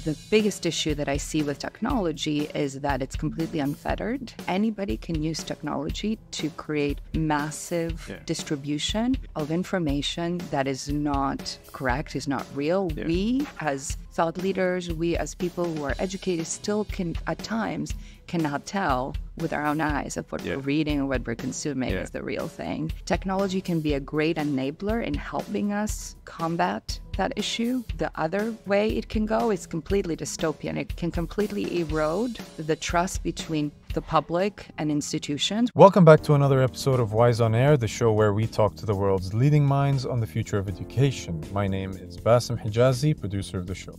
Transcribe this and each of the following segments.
The biggest issue that I see with technology is that it's completely unfettered. Anybody can use technology to create massive distribution of information that is not correct, is not real. Yeah. We as thought leaders, we as people who are educated still can at times cannot tell with our own eyes of what we're reading or what we're consuming is the real thing. Technology can be a great enabler in helping us combat that issue. The other way it can go is completely dystopian. It can completely erode the trust between the public and institutions. Welcome back to another episode of Wise on Air, the show where we talk to the world's leading minds on the future of education. My name is Bassem Hijazi, producer of the show.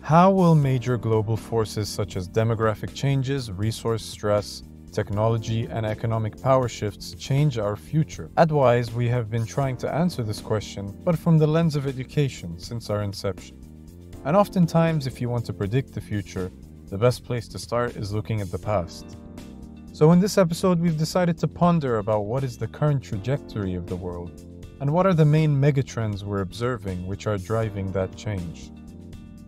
How will major global forces such as demographic changes, resource stress, technology, and economic power shifts change our future? At Wise, we have been trying to answer this question, but from the lens of education since our inception. And oftentimes, if you want to predict the future, the best place to start is looking at the past. So in this episode, we've decided to ponder about what is the current trajectory of the world, and what are the main megatrends we're observing which are driving that change.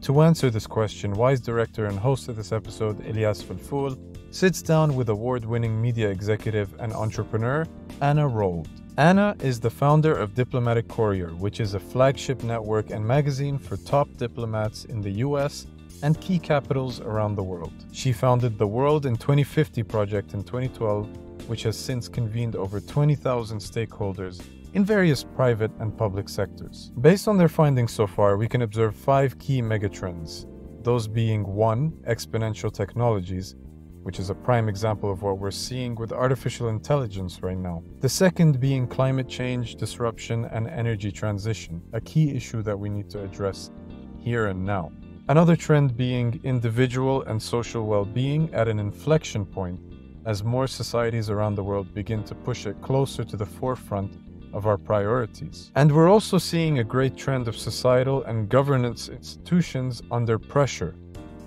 To answer this question, Wise director and host of this episode, Elyas Felfoul, sits down with award-winning media executive and entrepreneur, Anna Rold. Anna is the founder of Diplomatic Courier, which is a flagship network and magazine for top diplomats in the US and key capitals around the world. She founded the World in 2050 project in 2012, which has since convened over 20,000 stakeholders in various private and public sectors. Based on their findings so far, we can observe 5 key megatrends, those being 1, exponential technologies, which is a prime example of what we're seeing with artificial intelligence right now. The second being climate change, disruption, and energy transition, a key issue that we need to address here and now. Another trend being individual and social well-being at an inflection point as more societies around the world begin to push it closer to the forefront of our priorities. And we're also seeing a great trend of societal and governance institutions under pressure,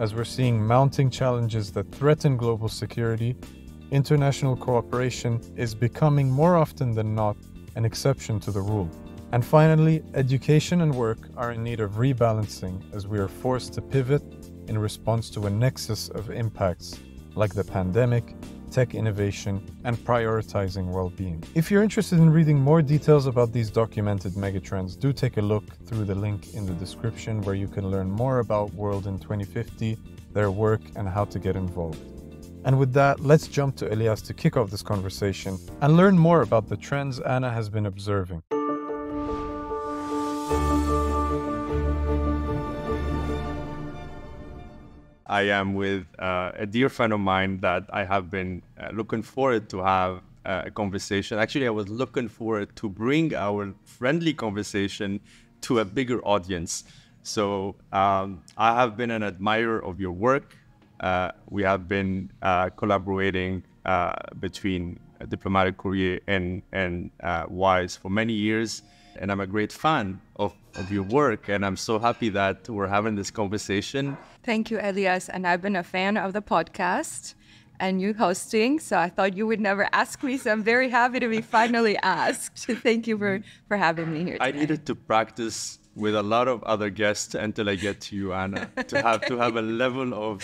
as we're seeing mounting challenges that threaten global security. International cooperation is becoming more often than not an exception to the rule. And finally, education and work are in need of rebalancing as we are forced to pivot in response to a nexus of impacts like the pandemic, tech innovation, and prioritizing well-being. If you're interested in reading more details about these documented megatrends, do take a look through the link in the description where you can learn more about World in 2050, their work, and how to get involved. And with that, let's jump to Elyas to kick off this conversation and learn more about the trends Anna has been observing. I am with a dear friend of mine that I have been looking forward to have a conversation. Actually, I was looking forward to bring our friendly conversation to a bigger audience. So I have been an admirer of your work. We have been collaborating between Diplomatic Courier and Wise for many years. And I'm a great fan of your work. And I'm so happy that we're having this conversation. Thank you, Elyas. And I've been a fan of the podcast and you hosting, so I thought you would never ask me. So I'm very happy to be finally asked. Thank you for having me here today. I needed to practice with a lot of other guests until I get to you, Anna, to have a level of,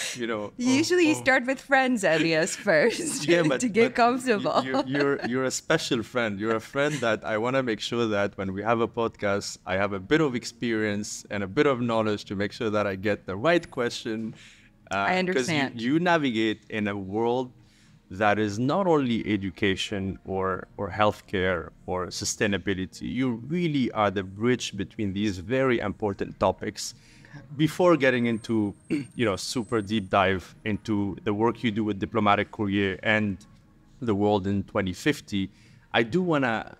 Usually you start with friends, Elyas, first to get comfortable. You're a special friend. You're a friend that I want to make sure that when we have a podcast, I have a bit of experience and a bit of knowledge to make sure that I get the right question. I understand. Because you navigate in a world that is not only education or healthcare or sustainability. You really are the bridge between these very important topics. Before getting into, super deep dive into the work you do with Diplomatic Courier and the World in 2050, I do want to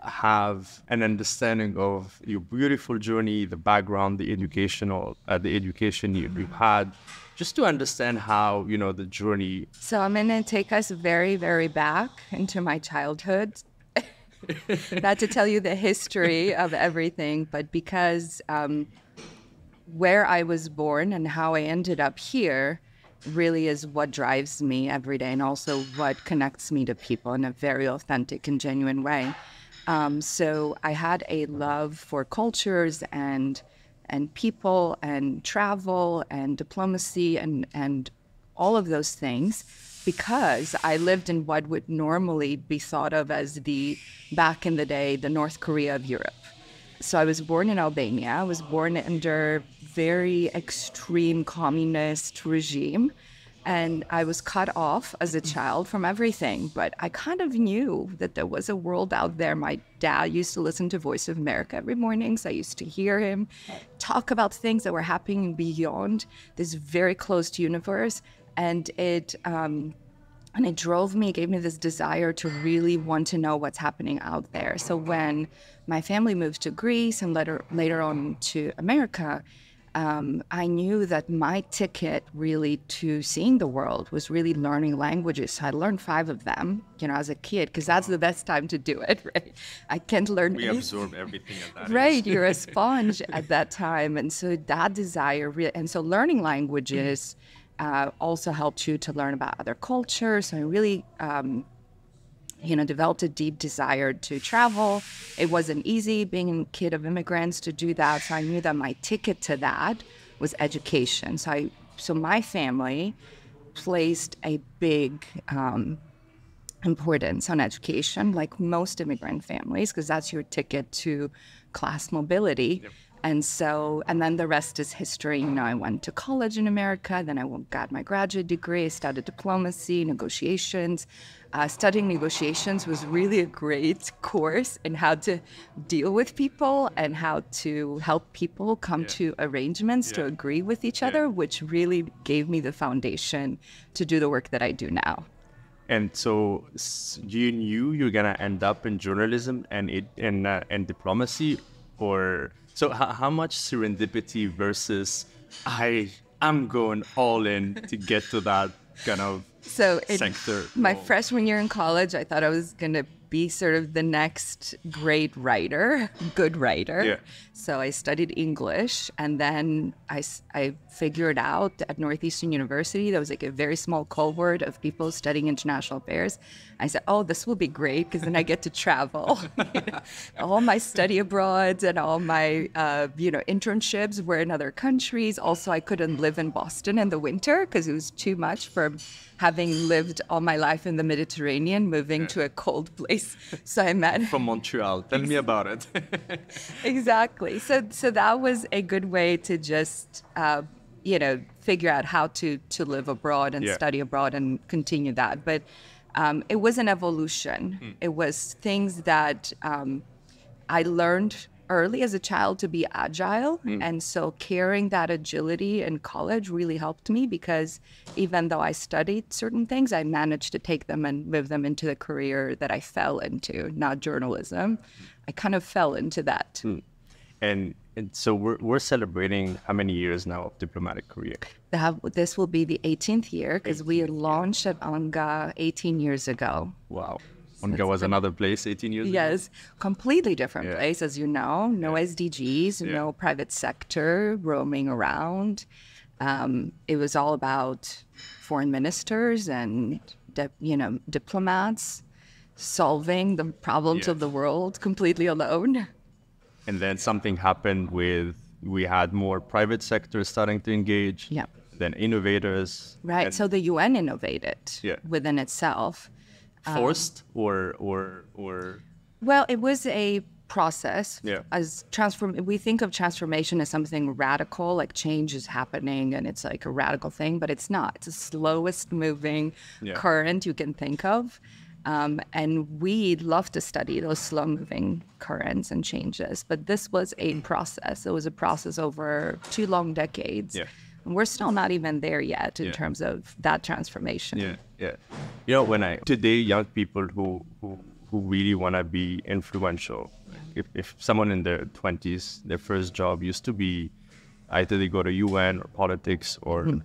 have an understanding of your beautiful journey, the background, the education you've had, just to understand how, the journey. So I'm going to take us very, very back into my childhood. Not to tell you the history of everything, but because where I was born and how I ended up here really is what drives me every day and also what connects me to people in a very authentic and genuine way. So I had a love for cultures and and people and travel and diplomacy and all of those things, because I lived in what would normally be thought of as back in the day, the North Korea of Europe. So I was born in Albania. I was born under very extreme communist regime. And I was cut off as a child from everything. But I kind of knew that there was a world out there. My dad used to listen to Voice of America every morning. So I used to hear him talk about things that were happening beyond this very closed universe. And it drove me, it gave me this desire to really want to know what's happening out there. So when my family moved to Greece and later on to America, I knew that my ticket really to seeing the world was really learning languages. So I learned 5 of them, as a kid, because that's the best time to do it, right? I can't learn We absorb everything at that age. Right, you're a sponge at that time. And so that desire, and so learning languages also helped you to learn about other cultures. So I really developed a deep desire to travel. It wasn't easy being a kid of immigrants to do that. So I knew that my ticket to that was education. So my family placed a big importance on education, like most immigrant families, because that's your ticket to class mobility. Yep. And then the rest is history. I went to college in America, then I got my graduate degree, I studied diplomacy, negotiations. Studying negotiations was really a great course in how to deal with people and how to help people come to arrangements to agree with each other, which really gave me the foundation to do the work that I do now. And so you knew you're going to end up in journalism and diplomacy, or... So how much serendipity versus I'm going all in to get to that kind of sector? My freshman year in college, I thought I was going to be sort of the next great writer, good writer. Yeah. So I studied English, and then I figured out at Northeastern University, there was like a very small cohort of people studying international affairs. I said, oh, this will be great, because then I get to travel. All my study abroads and all my, internships were in other countries. Also, I couldn't live in Boston in the winter because it was too much for having lived all my life in the Mediterranean, moving to a cold place. So I met... From Montreal. Tell me about it. Exactly. So that was a good way to just, figure out how to live abroad and study abroad and continue that. But it was an evolution. It was things that I learned early as a child to be agile. And so carrying that agility in college really helped me, because even though I studied certain things, I managed to take them and move them into the career that I fell into, not journalism. I kind of fell into that. And so we're celebrating how many years now of Diplomatic Courier? This will be the 18th year, because we launched at UNGA 18 years ago. Wow. UNGA was another place 18 years ago? Yes, completely different place, as you know. No SDGs, no private sector roaming around. It was all about foreign ministers and diplomats solving the problems of the world completely alone. And then something happened we had more private sector starting to engage. Yeah. Then innovators. Right. So the UN innovated within itself. Forced or Well, it was a process. Yeah. We think of transformation as something radical, like change is happening and it's like a radical thing, but it's not. It's the slowest moving current you can think of. And we love to study those slow-moving currents and changes. But this was a process. It was a process over 2 long decades. Yeah. And we're still not even there yet in terms of that transformation. Yeah. Today, young people who really want to be influential, if someone in their 20s, their first job used to be either they go to UN or politics or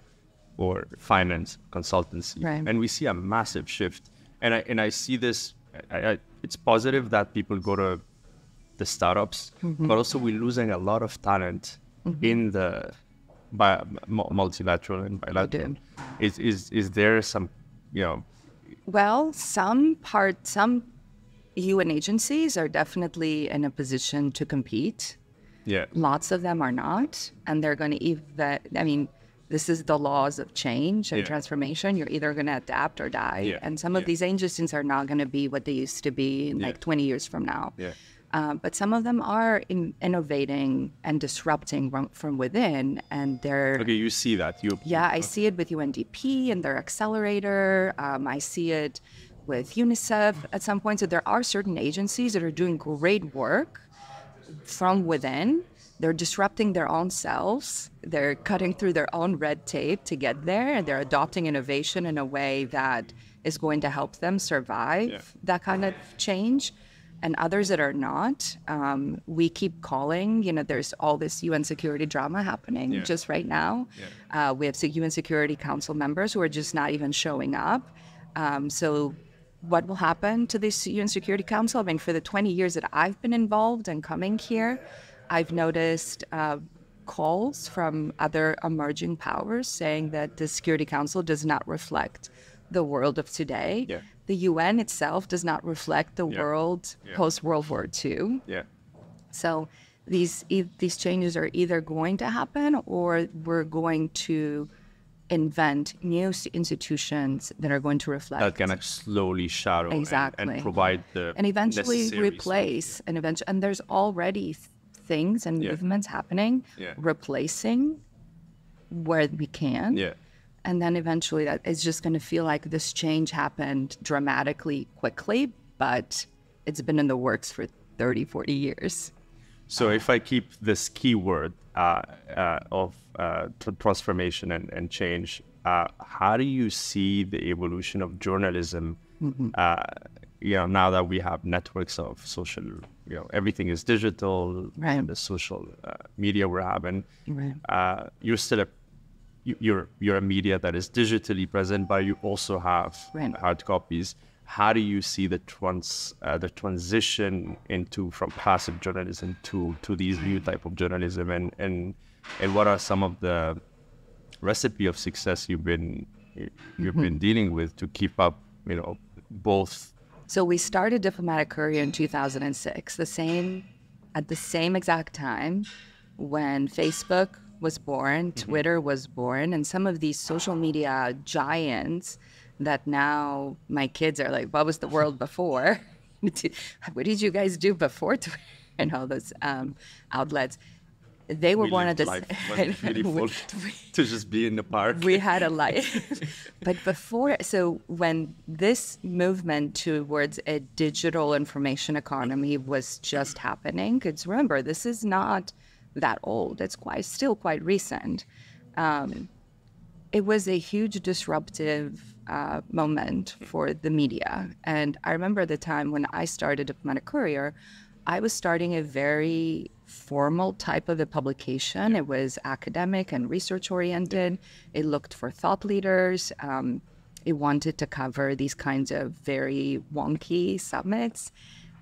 finance, consultancy. Right. And we see a massive shift. And I see this, it's positive that people go to the startups, but also we're losing a lot of talent in the multilateral and bilateral. Is there some, Well, some UN agencies are definitely in a position to compete. Yeah. Lots of them are not, and they're going to this is the laws of change and transformation. You're either going to adapt or die. Yeah. And some of these agencies are not going to be what they used to be in like 20 years from now. Yeah. But some of them are innovating and disrupting from within, and they're... Okay, you see that. I see it with UNDP and their accelerator. I see it with UNICEF at some point. So there are certain agencies that are doing great work from within. They're disrupting their own selves. They're cutting through their own red tape to get there, and they're adopting innovation in a way that is going to help them survive that kind of change. And others that are not, we keep calling. There's all this UN security drama happening just right now. We have UN Security Council members who are just not even showing up. So what will happen to this UN Security Council? I mean, for the 20 years that I've been involved and coming here, I've noticed calls from other emerging powers saying that the Security Council does not reflect the world of today. Yeah. The UN itself does not reflect the world post-World War II. Yeah. So these changes are either going to happen, or we're going to invent new institutions that are going to reflect. That kind of slowly shadow and provide the and eventually necessary replace stuff. And there's already things and movements happening, replacing where we can. Yeah. And then eventually that is just going to feel like this change happened dramatically quickly, but it's been in the works for 30, 40 years. So if I keep this keyword of transformation and change, how do you see the evolution of journalism? Now that we have networks of social, everything is digital, the social media we're having, you're still you're a media that is digitally present, but you also have hard copies. How do you see the transition from passive journalism to these new type of journalism, and what are some of the recipe of success you've been dealing with to keep up, both? So we started Diplomatic Courier in 2006, at the same exact time when Facebook was born, Twitter was born, and some of these social media giants that now my kids are like, what was the world before? What did you guys do before Twitter? And all those outlets. They were born at the life really full to just be in the park. We had a life. But so when this movement towards a digital information economy was just happening, because remember, this is not that old. It's still quite recent. It was a huge disruptive moment for the media. And I remember the time when I started Diplomatic Courier, I was starting a very formal type of a publication. It was academic and research oriented. It looked for thought leaders. It wanted to cover these kinds of very wonky summits.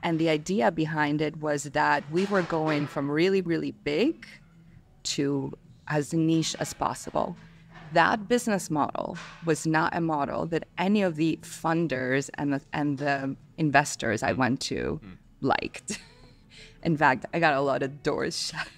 And the idea behind it was that we were going from really, really big to as niche as possible. That business model was not a model that any of the funders and the investors I went to liked. In fact, I got a lot of doors shut.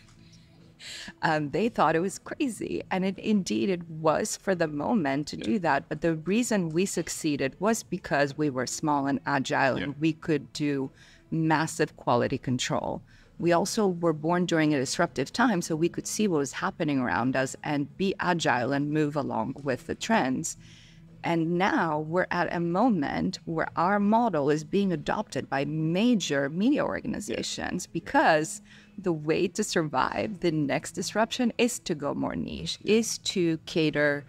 They thought it was crazy. And indeed it was for the moment to do that. But the reason we succeeded was because we were small and agile and we could do massive quality control. We also were born during a disruptive time, so we could see what was happening around us and be agile and move along with the trends. And now we're at a moment where our model is being adopted by major media organizations because the way to survive the next disruption is to go more niche, is to cater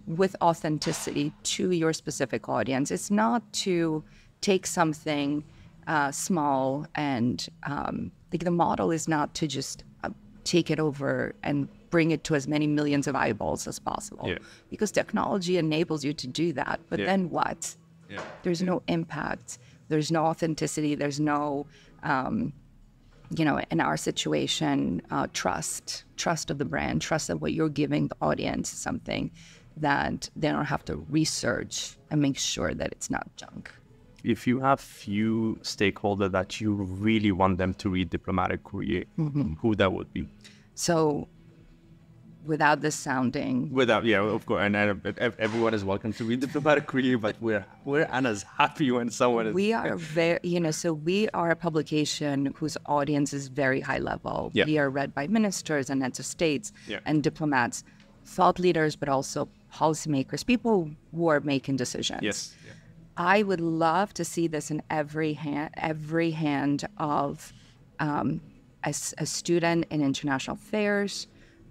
with authenticity to your specific audience. It's not to take something small and the model is not to just take it over and bring it to as many millions of eyeballs as possible, because technology enables you to do that. But then what? There's no impact. There's no authenticity. There's no, in our situation, trust of the brand, trust that what you're giving the audience is something that they don't have to research and make sure that it's not junk. if you have few stakeholders that you really want them to read Diplomatic Courier, who that would be? So, without this sounding... Yeah, of course. And everyone is welcome to read Diplomatic Courier, but we're Anna's happy when someone is... We are so we are a publication whose audience is very high level. Yeah. We are read by ministers and heads of states Yeah. and diplomats, thought leaders, but also policymakers, people who are making decisions. Yes. Yeah. I would love to see this in every hand of a student in international affairs,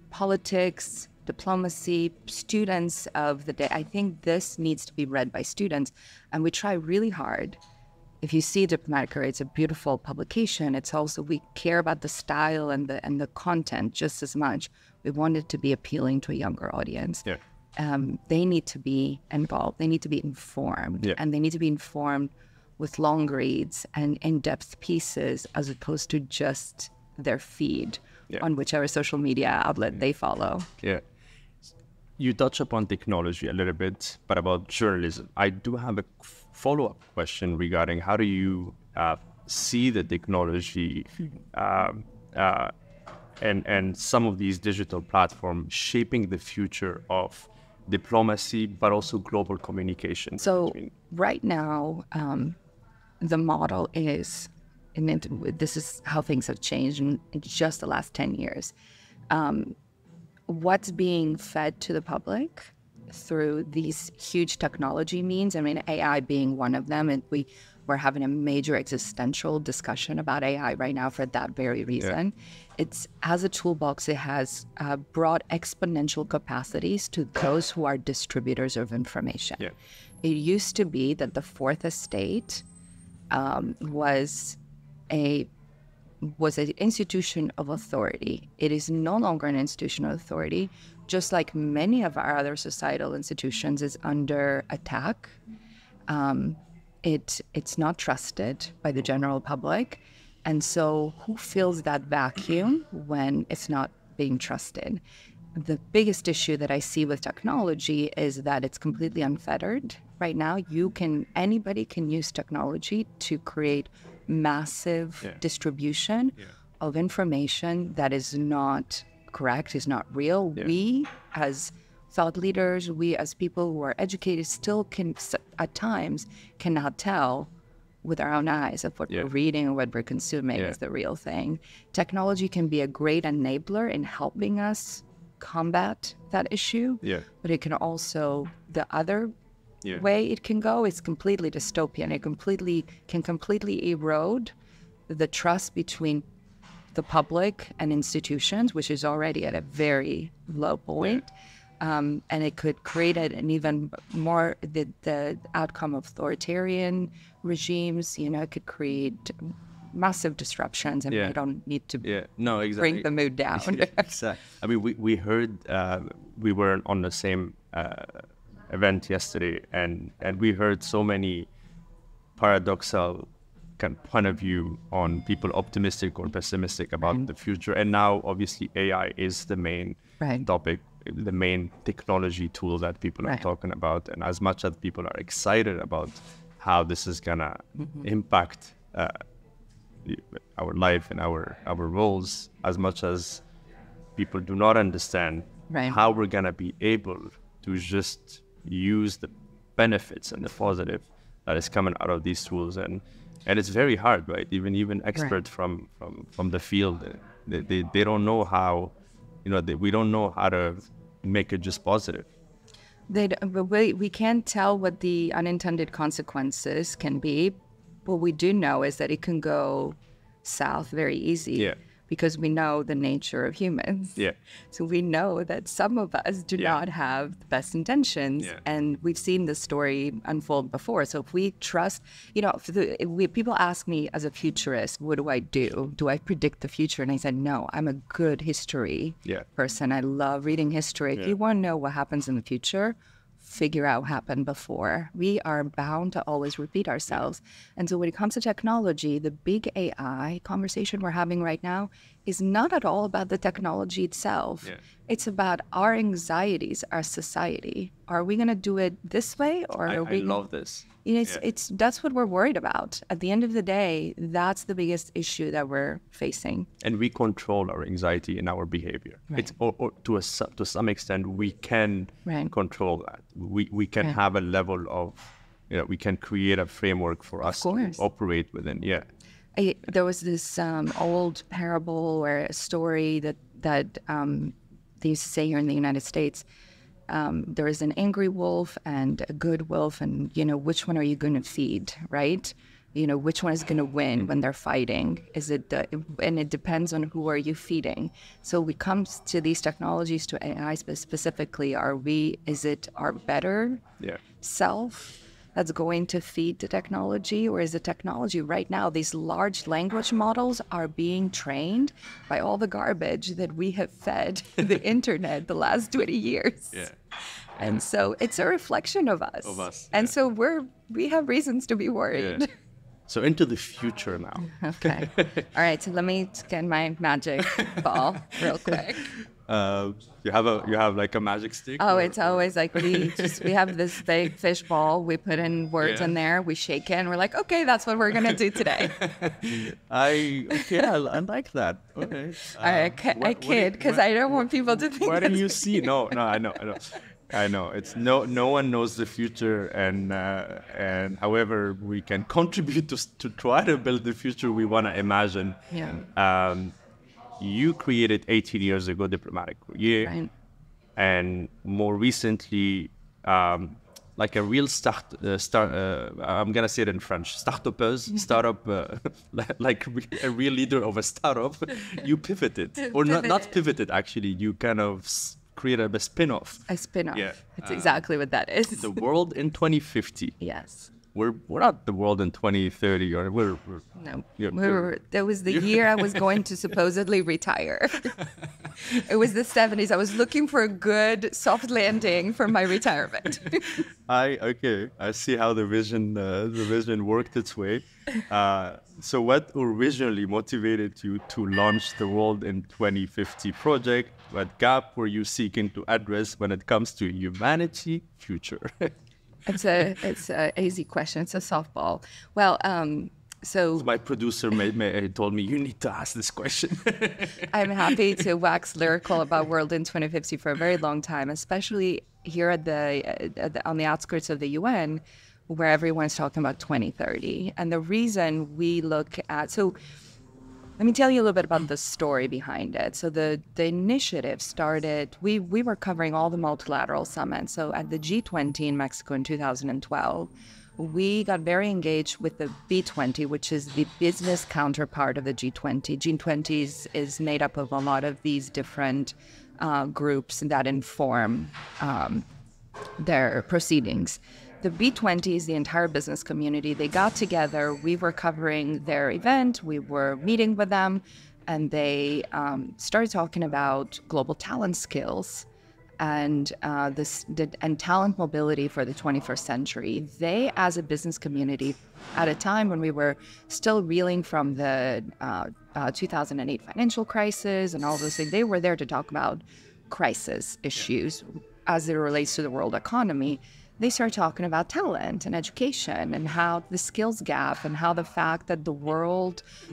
politics, diplomacy, students of the day. I think this needs to be read by students, and we try really hard. If you see Diplomatic Courier, it's a beautiful publication. It's also, we care about the style and the content just as much. We want it to be appealing to a younger audience. Yeah. They need to be involved. They need to be informed, and they need to be informed with long reads and in-depth pieces as opposed to just their feed on whichever social media outlet they follow. Yeah. You touch upon technology a little bit, but about journalism. I do have a follow-up question regarding how do you see the technology and some of these digital platforms shaping the future of diplomacy, but also global communication? So right now, the model is, and this is how things have changed in just the last 10 years. What's being fed to the public through these huge technology means, I mean, AI being one of them, and we're having a major existential discussion about AI right now for that very reason. Yeah. It's, as a toolbox, it has brought exponential capacities to those who are distributors of information. Yeah. It used to be that the fourth estate was an institution of authority. It is no longer an institution of authority, just like many of our other societal institutions is under attack. It's not trusted by the general public. And so who fills that vacuum when it's not being trusted? The biggest issue that I see with technology is that it's completely unfettered. Right now, anybody can use technology to create massive distribution of information that is not correct, is not real. We, as thought leaders, we as people who are educated still can, at times, cannot tell with our own eyes of what we're reading or what we're consuming is the real thing. Technology can be a great enabler in helping us combat that issue, but it can also, the other way it can go is completely dystopian. It can completely erode the trust between the public and institutions, which is already at a very low point. And it could create an even more, the outcome of authoritarian regimes, it could create massive disruptions, and we don't need to bring the mood down. Exactly. I mean, we heard, we were on the same event yesterday, and we heard so many paradoxal kind of point of view on people optimistic or pessimistic about the future. And now, obviously, AI is the main topic, the main technology tool that people are talking about. And as much as people are excited about how this is gonna impact our life and our roles, as much as people do not understand how we're gonna be able to just use the benefits and the positive that is coming out of these tools. And it's very hard, right? Even experts from the field, they don't know how, we don't know how to make it just positive. We can't tell what the unintended consequences can be. What we do know is that it can go south very easy because we know the nature of humans. So we know that some of us do not have the best intentions, and we've seen this story unfold before. So if we trust, people ask me as a futurist, what do I do? Do I predict the future? And I said, no, I'm a good history person. I love reading history. If you want to know what happens in the future, figure out what happened before. We are bound to always repeat ourselves. And so when it comes to technology, the big AI conversation we're having right now is not at all about the technology itself. Yeah. It's about our anxieties, our society. Are we going to do it this way, or are we? I love this. You know, that's what we're worried about. At the end of the day, that's the biggest issue that we're facing. And we control our anxiety and our behavior. Right. It's or to some extent we can control that. We can have a level of, we can create a framework for us to operate within. Yeah. There was this old parable or a story that they used to say here in the United States. There is an angry wolf and a good wolf, and which one are you going to feed, right? Which one is going to win when they're fighting? And it depends on who are you feeding. So when it comes to these technologies, to AI specifically, is it our better self that's going to feed the technology, or is the technology right now, these large language models are being trained by all the garbage that we have fed the internet the last 20 years. Yeah. And so it's a reflection of us. And so we have reasons to be worried. Yeah. So into the future now. Okay. All right. So let me get my magic ball real quick. You have like a magic stick? Oh, it's always like we have this big fish ball. We put in words in there. We shake it, and we're like, okay, that's what we're gonna do today. I like that. Okay. I kid because I don't want people to think. Why don't you see? No, I know. It's no one knows the future, and however we can contribute to try to build the future we want to imagine. Yeah. You created 18 years ago Diplomatic Courier, right. And more recently, like a real I'm gonna say it in French, startup, like a real leader of a startup. You pivoted, or not pivoted actually. You kind of created a spin-off. A spin-off. Yeah, that's exactly what that is. The world in 2050. Yes. We're not the world in 2030, or we're no. That was the year I was going to supposedly retire. It was the 70s. I was looking for a good soft landing for my retirement. I see how the vision worked its way. So what originally motivated you to launch the World in 2050 project? What gap were you seeking to address when it comes to humanity future? It's a easy question. It's a softball. Well, so my producer told me you need to ask this question. I'm happy to wax lyrical about World in 2050 for a very long time, especially here on the outskirts of the UN, where everyone's talking about 2030. And the reason we look at let me tell you a little bit about the story behind it. So the initiative started, we were covering all the multilateral summits. So at the G20 in Mexico in 2012, we got very engaged with the B20, which is the business counterpart of the G20. G20 is made up of a lot of these different groups that inform their proceedings. The B20 is the entire business community. They got together. We were covering their event. We were meeting with them, and they started talking about global talent skills and talent mobility for the 21st century. They, as a business community, at a time when we were still reeling from the 2008 financial crisis and all those things, they were there to talk about crisis issues as it relates to the world economy. They started talking about talent and education and how the skills gap and how the fact that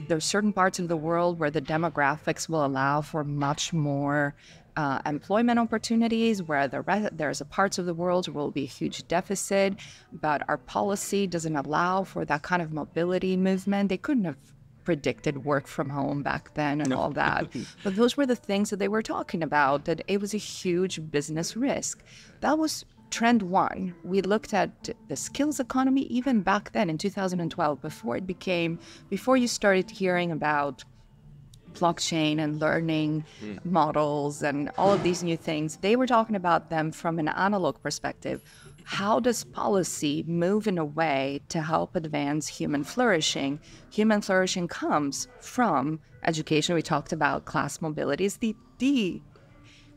there's certain parts of the world where the demographics will allow for much more employment opportunities, where there's parts of the world where will be a huge deficit, but our policy doesn't allow for that kind of mobility movement. They couldn't have predicted work from home back then and all that. But those were the things that they were talking about, that it was a huge business risk. That was trend one. We looked at the skills economy even back then in 2012, before you started hearing about blockchain and learning models and all of these new things. They were talking about them from an analog perspective. How does policy move in a way to help advance human flourishing? Human flourishing comes from education. We talked about class mobility is the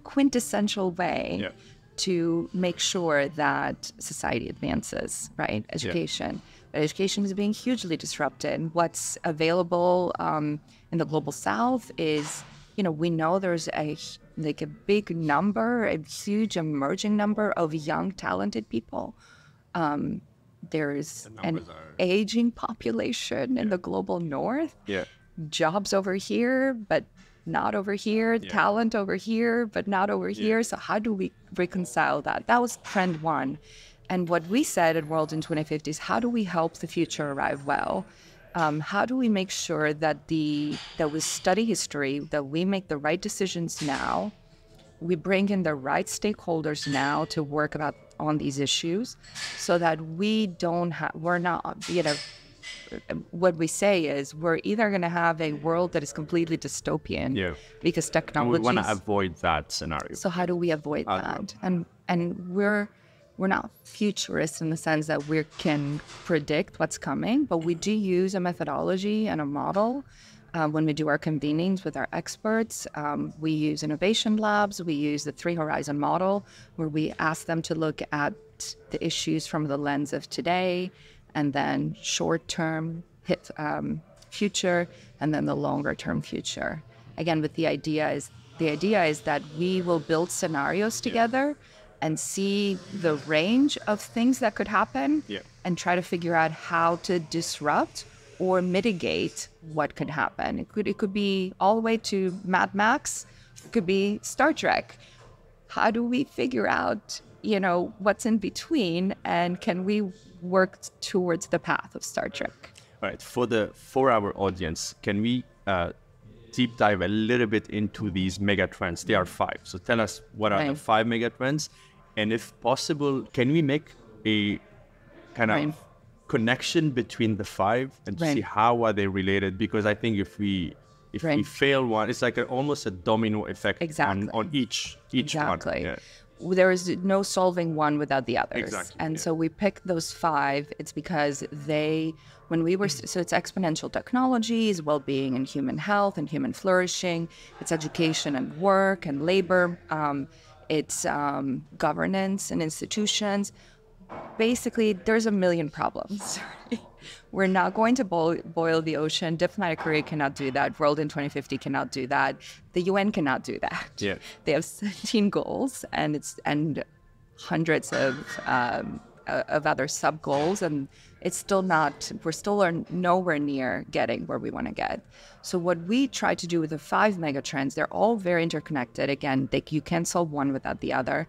quintessential way to make sure that society advances, right? Education. but education is being hugely disrupted. What's available in the global south is, we know there's a big number, a huge emerging number of young, talented people. There's an aging population in the global north. Yeah. Jobs over here, but not over here. Yeah. Talent over here, but not over here. So how do we reconcile that? That was trend one. And what we said at World in 2050 is, how do we help the future arrive well? How do we make sure that that we study history, that we make the right decisions now, we bring in the right stakeholders now to work on these issues, so that we're not, what we say is, we're either going to have a world that is completely dystopian because technology. We want to avoid that scenario. So how do we avoid that? And we're not futurists in the sense that we can predict what's coming, but we do use a methodology and a model when we do our convenings with our experts. We use innovation labs. We use the 3 Horizon model, where we ask them to look at the issues from the lens of today, and then short-term future, and then the longer-term future. Again, with the idea is that we will build scenarios together and see the range of things that could happen, and try to figure out how to disrupt or mitigate what could happen. It could be all the way to Mad Max. It could be Star Trek. How do we figure out, what's in between, and can we work towards the path of Star Trek? All right. For our audience, can we deep dive a little bit into these megatrends? There are 5. So tell us, what are the 5 megatrends? And if possible, can we make a kind of connection between the 5 and see how are they related? Because I think if we fail one, it's like almost a domino effect on each one. Yeah. There is no solving one without the others. And so we picked those 5. It's because so it's exponential technologies, well-being and human health and human flourishing. It's education and work and labor. It's governance and institutions. Basically, there's a million problems. We're not going to boil the ocean. Diplomatic Courier cannot do that. World in 2050 cannot do that. The UN cannot do that. Yeah. They have 17 goals and hundreds of other sub goals, and we're still nowhere near getting where we want to get. So what we try to do with the 5 megatrends, they're all very interconnected. Again, you can't solve one without the other.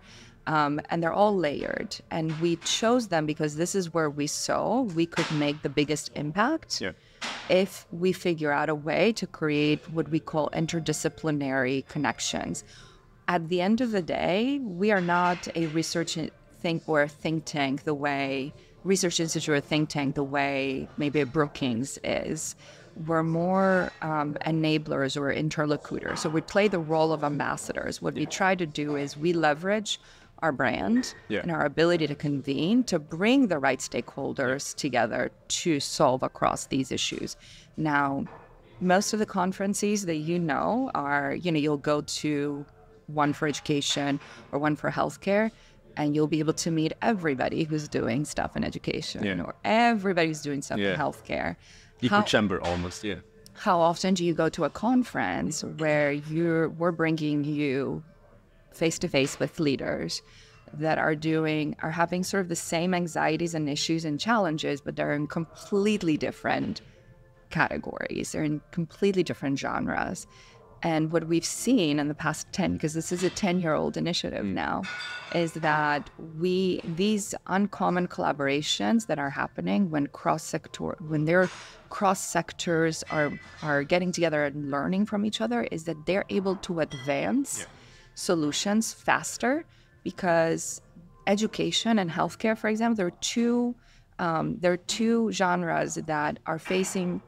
And they're all layered. And we chose them because this is where we saw we could make the biggest impact if we figure out a way to create what we call interdisciplinary connections. At the end of the day, we are not a research think tank the way research institute or think tank the way maybe a Brookings is. We're more enablers or interlocutors. So we play the role of ambassadors. What we try to do is we leverage our brand and our ability to convene to bring the right stakeholders together to solve across these issues. Now, most of the conferences that are, you'll go to one for education or one for healthcare, and you'll be able to meet everybody who's doing stuff in education or everybody who's doing stuff in healthcare. Echo chamber almost, How often do you go to a conference where we're bringing you face-to-face with leaders that are having sort of the same anxieties and issues and challenges, but they're in completely different categories. They're in completely different genres. And what we've seen in the past 10, because this is a 10-year-old initiative now, is that these uncommon collaborations that are happening when cross sectors are getting together and learning from each other, is that they're able to advance solutions faster, because education and healthcare, for example, there are two genres that are facing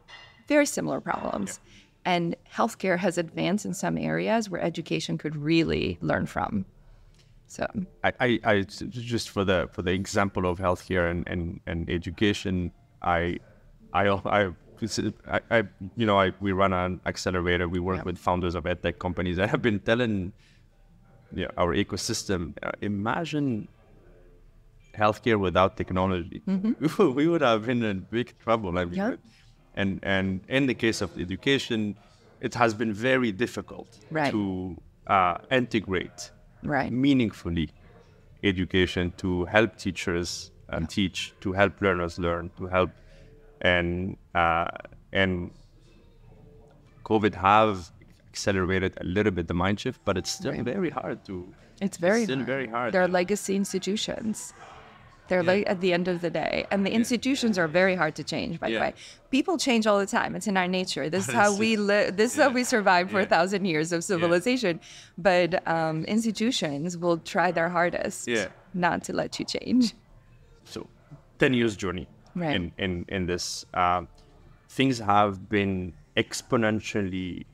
very similar problems. And healthcare has advanced in some areas where education could really learn from. So I just for the example of healthcare and education, we run an accelerator. We work with founders of edtech companies that have been telling our ecosystem, imagine healthcare without technology, we would have been in big trouble. I mean, Yep. and in the case of education, it has been very difficult Right. to integrate Right. meaningfully education, to help teachers teach, to help learners learn, to help, and COVID have accelerated a little bit the mind shift, but it's still very hard to. It's very still hard. very hard. They're legacy institutions. They're like at the end of the day. And the institutions are very hard to change, by the way. People change all the time. It's in our nature. This is how we live. This is how we survived for 1,000 years of civilization. But institutions will try their hardest not to let you change. So 10 years journey in this. Things have been exponentially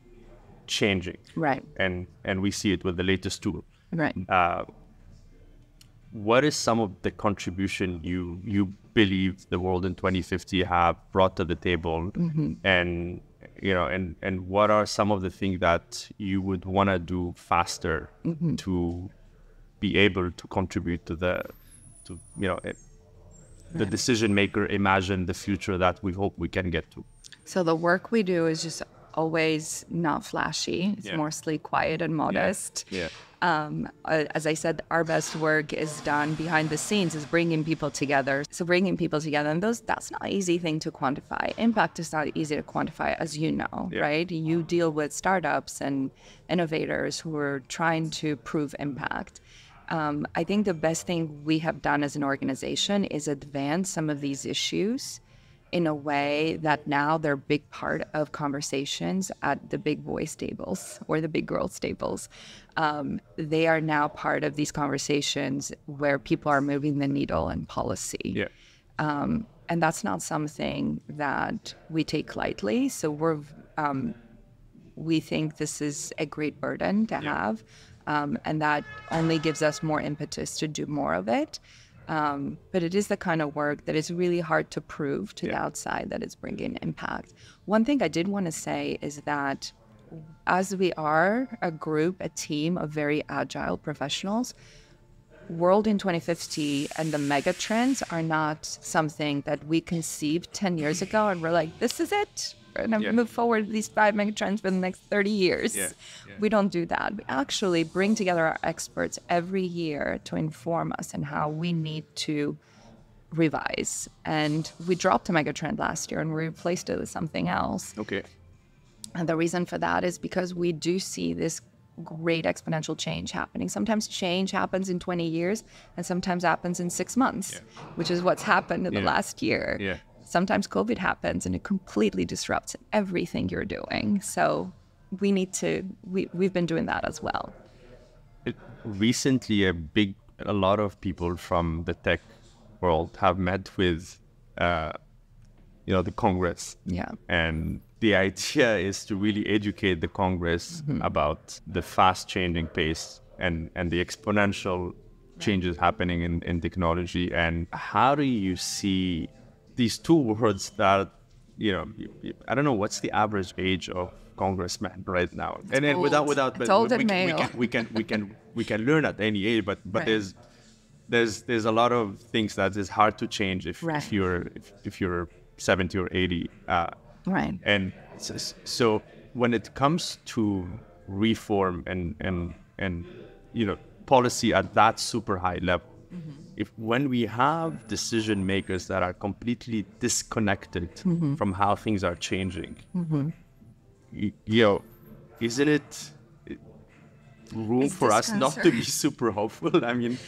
changing. Right. And we see it with the latest tool. Right. What is some of the contribution you believe the world in 2050 have brought to the table, and and what are some of the things that you would want to do faster to be able to contribute to the decision maker imagine the future that we hope we can get to? So the work we do is just always not flashy. It's mostly quiet and modest. As I said, our best work is done behind the scenes, is bringing people together. So bringing people together, and that's not an easy thing to quantify. Impact is not easy to quantify, as you know, right? You deal with startups and innovators who are trying to prove impact. I think the best thing we have done as an organization is advance some of these issues in a way that now they're a big part of conversations at the big boys tables or the big girls tables. They are now part of these conversations where people are moving the needle in policy. And that's not something that we take lightly. So we think this is a great burden to have, and that only gives us more impetus to do more of it. But it is the kind of work that is really hard to prove to the outside that it's bringing impact. One thing I did want to say is that as we are a group, a team of very agile professionals, World in 2050 and the megatrends are not something that we conceived 10 years ago and we're like, this is it. We're going to move forward these 5 megatrends for the next 30 years. We don't do that. We actually bring together our experts every year to inform us on how we need to revise. And we dropped a megatrend last year and we replaced it with something else. And the reason for that is because we do see this great exponential change happening. Sometimes change happens in 20 years and sometimes happens in 6 months, which is what's happened in the last year. Sometimes COVID happens and it completely disrupts everything you're doing. So we've been doing that as well. Recently, a lot of people from the tech world have met with, the Congress. And the idea is to really educate the Congress about the fast changing pace and the exponential changes happening in technology. And how do you see these two words that, I don't know, what's the average age of congressman right now? It's and old. Without, it's old and male. We can learn at any age, but there's a lot of things that is hard to change if you're 70 or 80. And so when it comes to reform and policy at that super high level, when we have decision makers that are completely disconnected from how things are changing, isn't it room for us not to be super hopeful? I mean,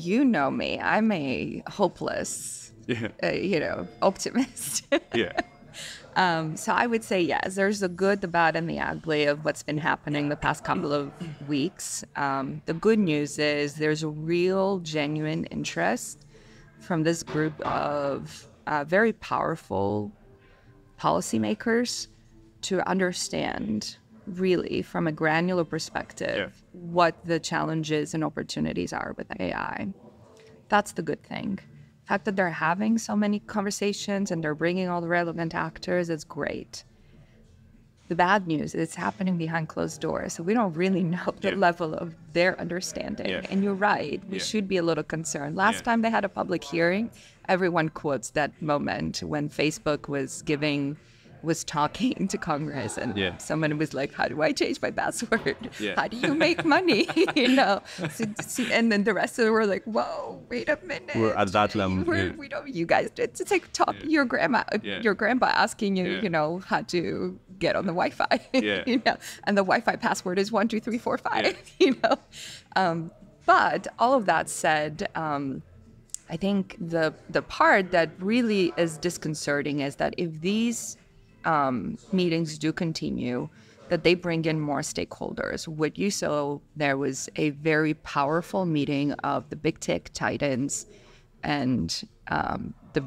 you know me. I'm a hopeless, optimist. So I would say, yes, there's the good, the bad, and the ugly of what's been happening the past couple of weeks. The good news is there's a real, genuine interest from this group of very powerful policymakers to understand, really, from a granular perspective, what the challenges and opportunities are with AI. That's the good thing. The fact that they're having so many conversations and they're bringing all the relevant actors is great. The bad news is it's happening behind closed doors. So we don't really know the level of their understanding. Yeah. And you're right. We should be a little concerned. Last time they had a public hearing, everyone quotes that moment when Facebook was talking to Congress, and someone was like, how do I change my password? How do you make money? And then the rest of the world like, whoa, wait a minute. We're at that level. We don't, you guys, it's like your grandpa asking you, how to get on the Wi-Fi, and the Wi-Fi password is 1, 2, 3, 4, 5, but all of that said, I think the part that really is disconcerting is that if these meetings do continue, that they bring in more stakeholders. What you saw there was a very powerful meeting of the big tech titans and the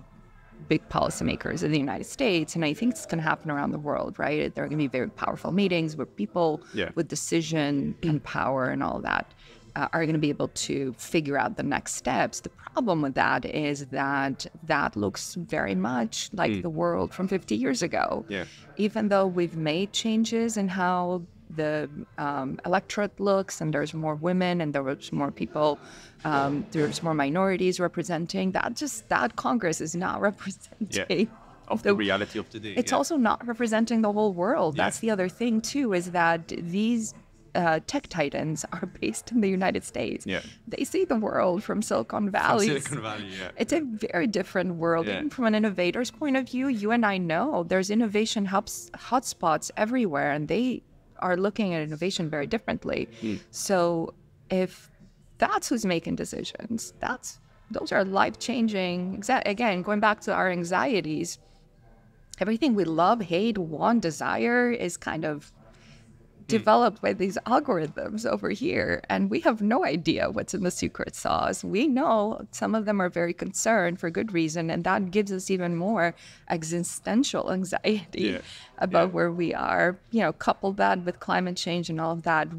big policymakers in the United States. And I think it's going to happen around the world, right? There are going to be very powerful meetings where people with decision and power and all that are going to be able to figure out the next steps. The problem with that is that looks very much like the world from 50 years ago. Even though we've made changes in how the electorate looks, and there's more women and there's more people, there's more minorities representing, that Congress is not representing of the reality of today. It's also not representing the whole world. That's the other thing too, is that these tech titans are based in the United States. They see the world from Silicon Valley. It's a very different world. Even from an innovator's point of view, you and I know there's innovation hotspots everywhere, and they are looking at innovation very differently. So if that's who's making decisions, those are life-changing. Again, going back to our anxieties, everything we love, hate, want, desire is kind of developed by these algorithms over here, and we have no idea what's in the secret sauce. We know some of them are very concerned for good reason, and that gives us even more existential anxiety about where we are. Couple that with climate change and all of that,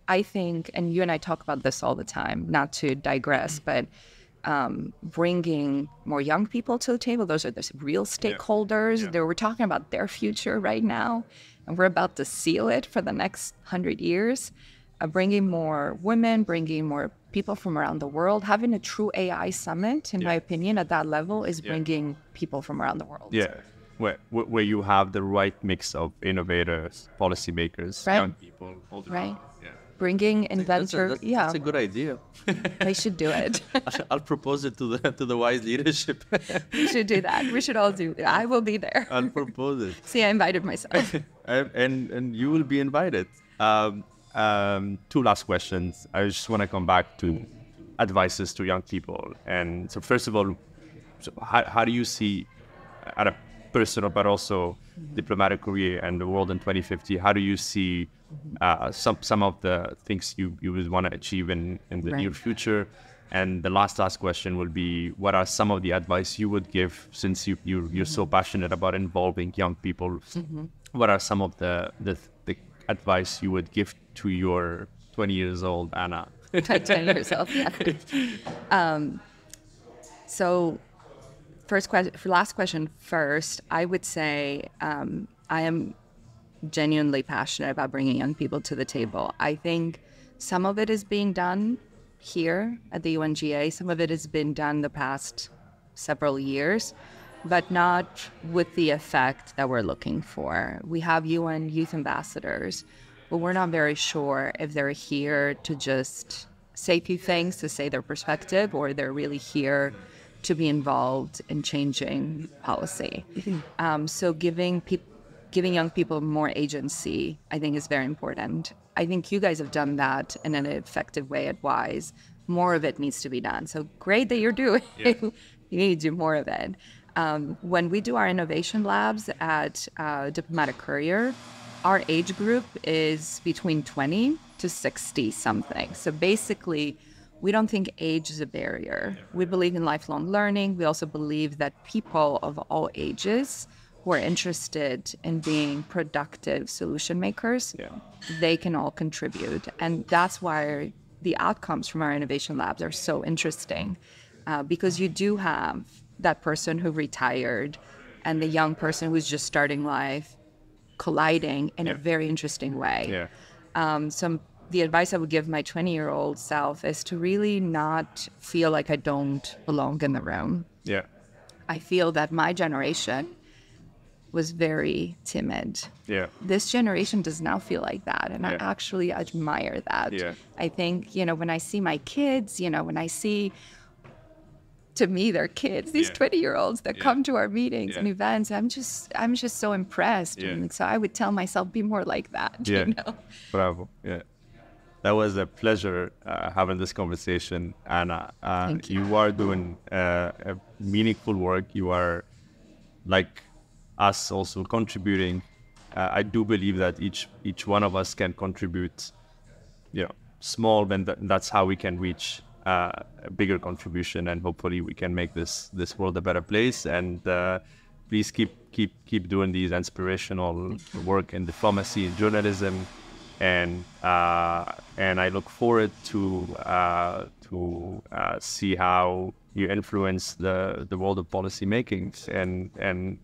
I think, and you and I talk about this all the time, not to digress, but bringing more young people to the table. Those are the real stakeholders. We're talking about their future right now, and we're about to seal it for the next 100 years. Bringing more women, bringing more people from around the world. Having a true AI summit, in my opinion, at that level is bringing people from around the world. Where you have the right mix of innovators, policymakers, young people, older people. Bringing inventors. That's a good idea. They should do it. I'll propose it to the wise leadership. We should do that. We should all do it. I will be there. I'll propose it. See, I invited myself. and you will be invited. 2 last questions. I just want to come back to advices to young people. And so first of all, how do you see, at a personal but also Diplomatic Courier and the world in 2050, how do you see some of the things you would want to achieve in the near future? And the last question will be, what are some of the advice you would give, since you're so passionate about involving young people? What are some of the advice you would give to your 20 years old Anna? 20 years old, So last question first. I would say I am genuinely passionate about bringing young people to the table. I think some of it is being done here at the UNGA. Some of it has been done the past several years, but not with the effect that we're looking for. We have UN youth ambassadors, but we're not very sure if they're here to just say a few things, to say their perspective, or they're really here to be involved in changing policy. So giving young people more agency, I think, is very important. I think you guys have done that in an effective way at WISE. More of it needs to be done. So great that you're doing it. You need to do more of it. When we do our innovation labs at Diplomatic Courier, our age group is between 20 to 60 something. So basically, we don't think age is a barrier. We believe in lifelong learning. We also believe that people of all ages who are interested in being productive solution makers, they can all contribute. And that's why the outcomes from our innovation labs are so interesting, because you do have that person who retired and the young person who's just starting life, colliding in a very interesting way. So the advice I would give my 20-year-old self is to really not feel like I don't belong in the room. I feel that my generation was very timid. This generation does not feel like that, and I actually admire that. I think, when I see my kids, when I see, to me, they're kids, these 20-year-olds that come to our meetings and events, I'm just so impressed. And so I would tell myself, be more like that. Bravo. That was a pleasure having this conversation, Anna. Thank you. You are doing a meaningful work. You are, like us, also contributing. I do believe that each one of us can contribute, small, but that's how we can reach a bigger contribution, and hopefully we can make this world a better place. And please keep doing these inspirational work in diplomacy and journalism. And I look forward to see how you influence the world of policy making, and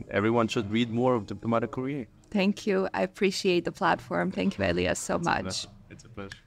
everyone should read more of Diplomatic Courier. Thank you. I appreciate the platform. Thank you, Elyas, so much. It's a pleasure.